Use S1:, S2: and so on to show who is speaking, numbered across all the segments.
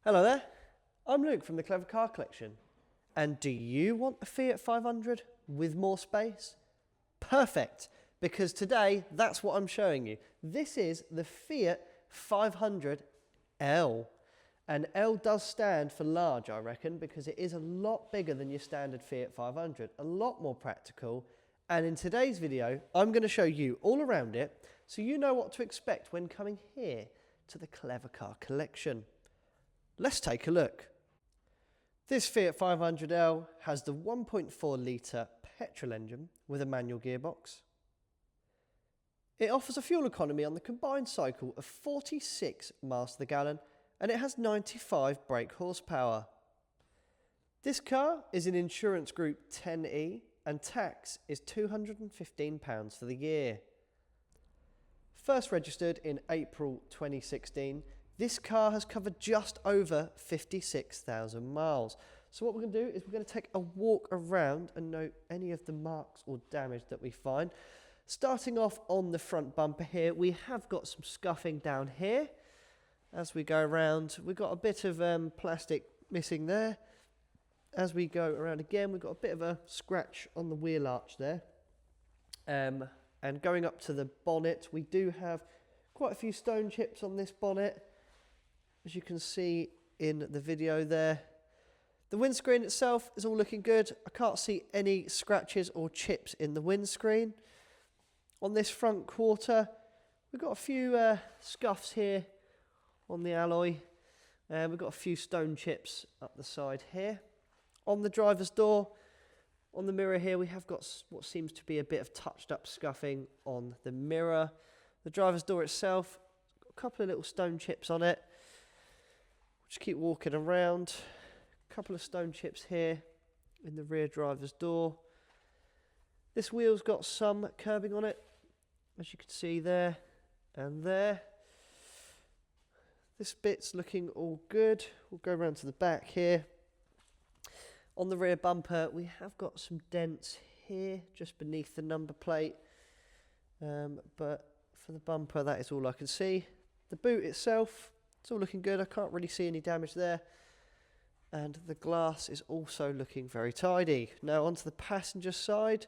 S1: Hello there, I'm Luke from the Clever Car Collection. And do you want a Fiat 500 with more space? Perfect, because today that's what I'm showing you. This is the Fiat 500L. And L does stand for large, I reckon, because it is a lot bigger than your standard Fiat 500, a lot more practical. And in today's video, I'm going to show you all around it so you know what to expect when coming here to the Clever Car Collection. Let's take a look. This Fiat 500L has the 1.4 litre petrol engine with a manual gearbox. It offers a fuel economy on the combined cycle of 46 miles to the gallon, and it has 95 brake horsepower. This car is in insurance group 10E and tax is £215 for the year. First registered in April 2016, this car has covered just over 56,000 miles. So what we're going to do is we're going to take a walk around and note any of the marks or damage that we find. Starting off on the front bumper here, we have got some scuffing down here. As we go around, we've got a bit of plastic missing there. As we go around again, we've got a bit of a scratch on the wheel arch there. And going up to the bonnet, we do have quite a few stone chips on this bonnet, as you can see in the video there. The windscreen itself is all looking good. I can't see any scratches or chips in the windscreen. On this front quarter, we've got a few scuffs here on the alloy. We've got a few stone chips up the side here. On the driver's door, on the mirror here, we have got what seems to be a bit of touched up scuffing on the mirror. The driver's door itself, got a couple of little stone chips on it. Just keep walking around. A couple of stone chips here in the rear driver's door. This wheel's got some curbing on it, as you can see there and there. This bit's looking all good. We'll go around to the back here. On the rear bumper, we have got some dents here, just beneath the number plate. But for the bumper, that is all I can see. The boot itself, it's all looking good. I can't really see any damage there. And the glass is also looking very tidy. Now onto the passenger side.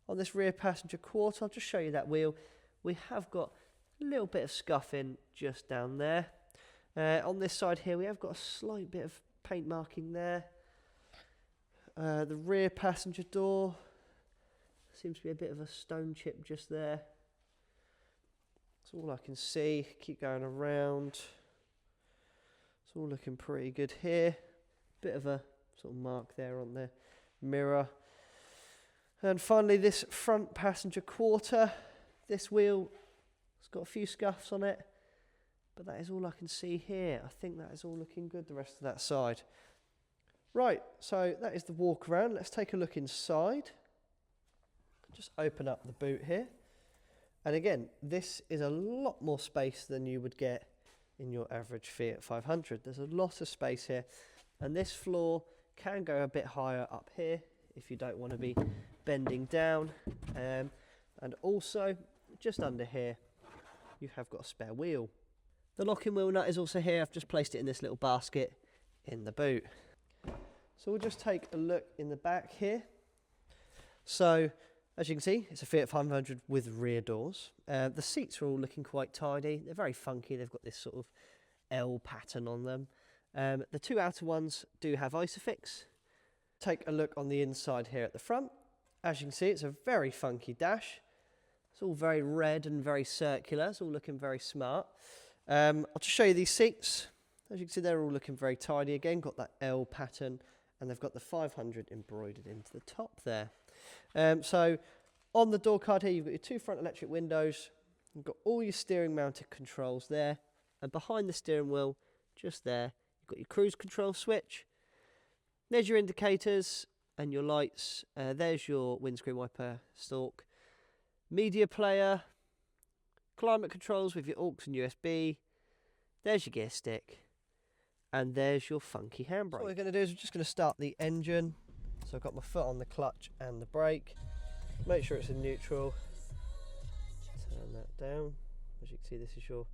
S1: On this rear passenger quarter, I'll just show you that wheel. We have got a little bit of scuffing just down there. On this side here, we have got a slight bit of paint marking there. The rear passenger door seems to be a bit of a stone chip just there. That's all I can see. Keep going around. It's all looking pretty good here. Bit of a sort of mark there on the mirror. And finally, this front passenger quarter. This wheel has got a few scuffs on it, but that is all I can see here. I think that is all looking good, the rest of that side. Right, so that is the walk around. Let's take a look inside. Just open up the boot here. And again, this is a lot more space than you would get in your average Fiat 500. There's a lot of space here. And this floor can go a bit higher up here if you don't want to be bending down. And also, just under here, you have got a spare wheel. The locking wheel nut is also here. I've just placed it in this little basket in the boot. So we'll just take a look in the back here. So, as you can see, it's a Fiat 500 with rear doors. The seats are all looking quite tidy. They're very funky. They've got this sort of L pattern on them. The two outer ones do have ISOFIX. Take a look on the inside here at the front. As you can see, it's a very funky dash. It's all very red and very circular. It's all looking very smart. I'll just show you these seats. As you can see, they're all looking very tidy. Again, got that L pattern, and they've got the 500 embroidered into the top there. So on the door card here, you've got your two front electric windows. You've got all your steering mounted controls there. And behind the steering wheel, just there, you've got your cruise control switch. There's your indicators and your lights. There's your windscreen wiper stalk. Media player. Climate controls with your aux and USB. There's your gear stick. And there's your funky handbrake. So what we're going to do is we're just going to start the engine. So I've got my foot on the clutch and the brake. Make sure it's in neutral. Turn that down. As you can see, this is your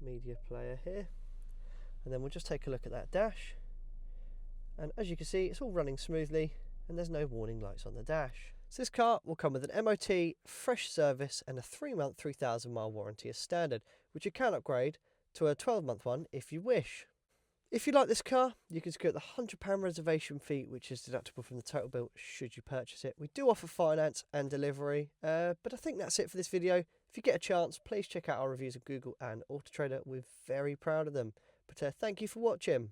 S1: media player here. And then we'll just take a look at that dash. And as you can see, it's all running smoothly and there's no warning lights on the dash. So this car will come with an MOT, fresh service and a 3-month 3,000 mile warranty as standard, which you can upgrade to a 12-month one if you wish. If you like this car, you can secure the £100 reservation fee, which is deductible from the total bill should you purchase it. We do offer finance and delivery, but I think that's it for this video. If you get a chance, please check out our reviews of Google and Auto Trader. We're very proud of them. But thank you for watching.